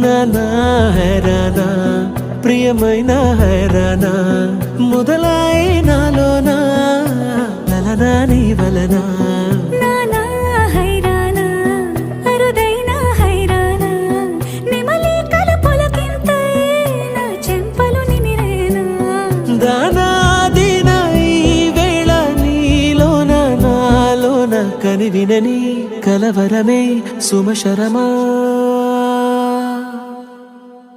నానా హైరానా ప్రియమైన హైరానా మొదలై నాలోనా లలనా నీ వలనా నానా హైరానా అరుదైన హైరానా నిమలి కలుపులకింతై నా చెంపలు నిమిరేనా దానాదిన ఈ వేళ నీలోన నాలోన కనివినని కలవరమే సుమశరమా